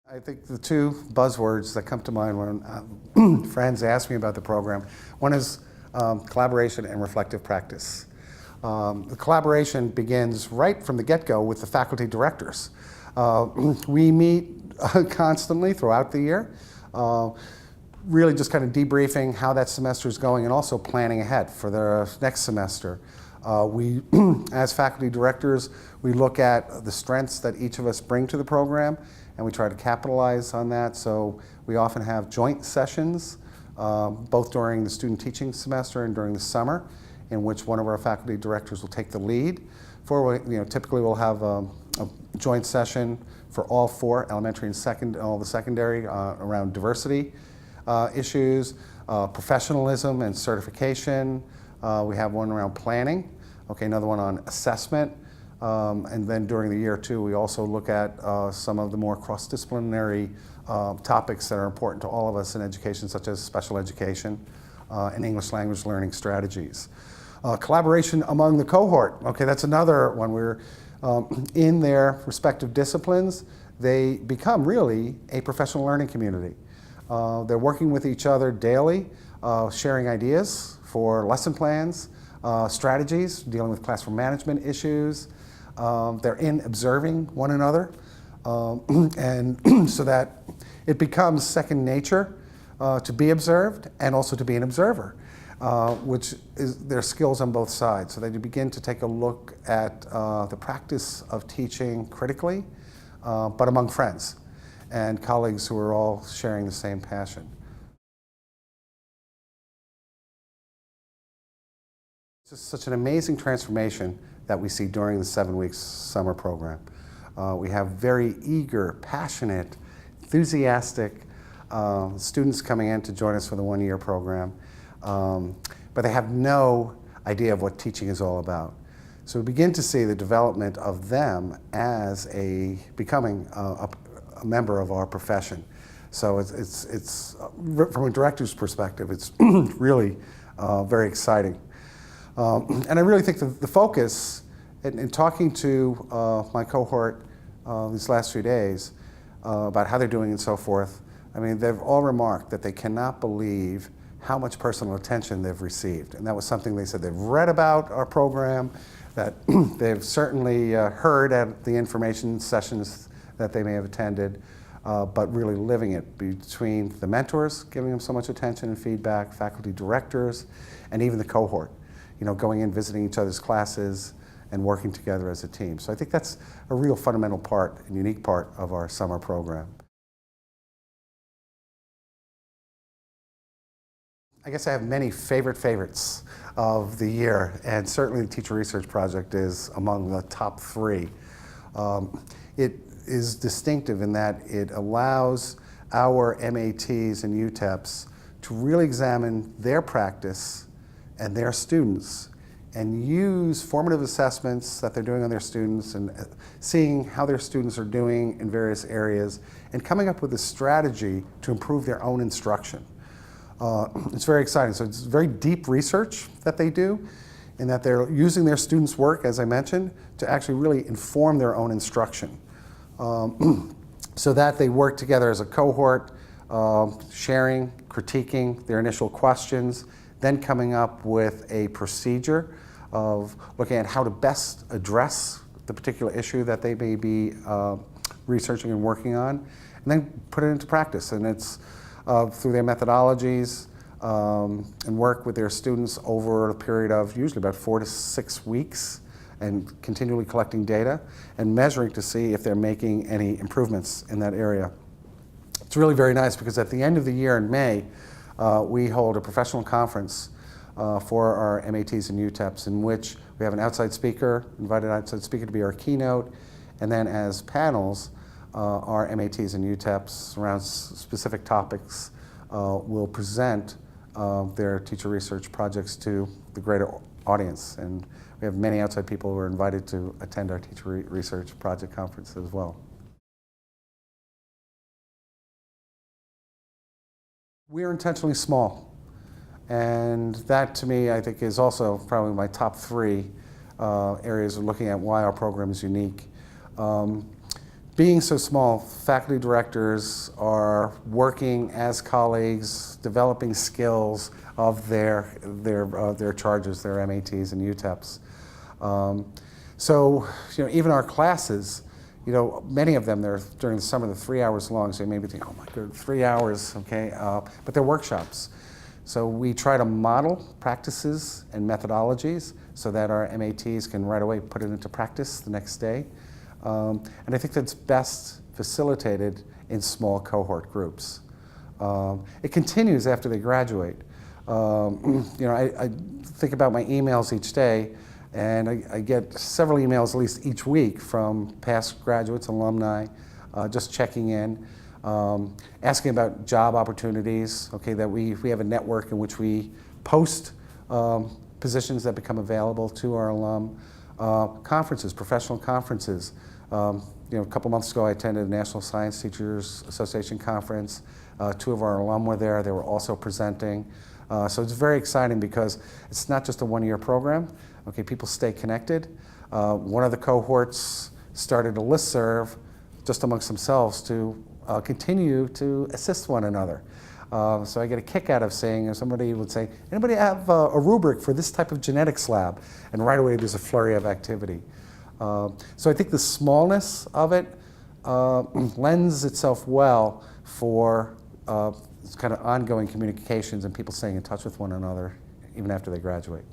I think the two buzzwords that come to mind when friends ask me about the program, one is collaboration and reflective practice. The collaboration begins right from the get-go with the faculty directors. We meet constantly throughout the year, really just kind of debriefing how that semester is going and also planning ahead for the next semester. We, as faculty directors, we look at the strengths that each of us bring to the program, and we try to capitalize on that. So we often have joint sessions, both during the student teaching semester and during the summer, in which one of our faculty directors will take the lead. Typically we'll have a joint session for all four, elementary and all the secondary, around diversity issues, professionalism and certification. We have one around planning, another one on assessment. And then during the year too, we also look at some of the more cross-disciplinary topics that are important to all of us in education, such as special education and English language learning strategies. Collaboration among the cohort, that's another one where in their respective disciplines, they become really a professional learning community. They're working with each other daily, sharing ideas for lesson plans, strategies, dealing with classroom management issues. They're in observing one another, and so that it becomes second nature to be observed and also to be an observer, which is their skills on both sides. So that you begin to take a look at the practice of teaching critically, but among friends and colleagues who are all sharing the same passion. It's just such an amazing transformation that we see during the 7 weeks summer program. We have very eager, passionate, enthusiastic students coming in to join us for the one-year program, but they have no idea of what teaching is all about. So we begin to see the development of them as becoming a member of our profession. So it's from a director's perspective, it's really very exciting. And I really think the focus, in talking to my cohort these last few days about how they're doing and so forth, they've all remarked that they cannot believe how much personal attention they've received. And that was something they said they've read about our program, that they've certainly heard at the information sessions that they may have attended, but really living it between the mentors, giving them so much attention and feedback, faculty directors, and even the cohort. Going in, visiting each other's classes, and working together as a team. So I think that's a real fundamental part and unique part of our summer program. I guess I have many favorites of the year, and certainly the Teacher Research Project is among the top three. It is distinctive in that it allows our MATs and UTEPs to really examine their practice and their students and use formative assessments that they're doing on their students and seeing how their students are doing in various areas and coming up with a strategy to improve their own instruction. It's very exciting. So it's very deep research that they do, in that they're using their students' work, as I mentioned, to actually really inform their own instruction. So that they work together as a cohort, sharing, critiquing their initial questions, then coming up with a procedure of looking at how to best address the particular issue that they may be researching and working on, and then put it into practice. And it's through their methodologies and work with their students over a period of usually about 4 to 6 weeks, and continually collecting data and measuring to see if they're making any improvements in that area. It's really very nice because at the end of the year in May, we hold a professional conference for our MATs and UTEPs, in which we have an outside speaker, invited outside speaker to be our keynote, and then as panels, our MATs and UTEPs around specific topics will present their teacher research projects to the greater audience. And we have many outside people who are invited to attend our teacher research project conference as well. We're intentionally small, and that to me I think is also probably my top three areas of looking at why our program is unique. being so small, faculty directors are working as colleagues, developing skills of their charges, their MATs and UTEPs. So, even our classes, many of them, they're during the summer, they're 3 hours long, so you maybe think, oh my God, 3 hours, okay? But they're workshops. So we try to model practices and methodologies so that our MATs can right away put it into practice the next day. And I think that's best facilitated in small cohort groups. It continues after they graduate. I think about my emails each day, and I get several emails at least each week from past graduates, alumni, just checking in, asking about job opportunities. Okay, that we have a network in which we post positions that become available to our alum. Conferences, professional conferences. A couple months ago I attended the National Science Teachers Association conference. 2 of our alum were there. They were also presenting. So it's very exciting because it's not just a one-year program. Okay, people stay connected. One of the cohorts started a listserv just amongst themselves to continue to assist one another. So I get a kick out of saying, somebody would say, anybody have a rubric for this type of genetics lab? And right away there's a flurry of activity. So I think the smallness of it lends itself well for kind of ongoing communications and people staying in touch with one another even after they graduate.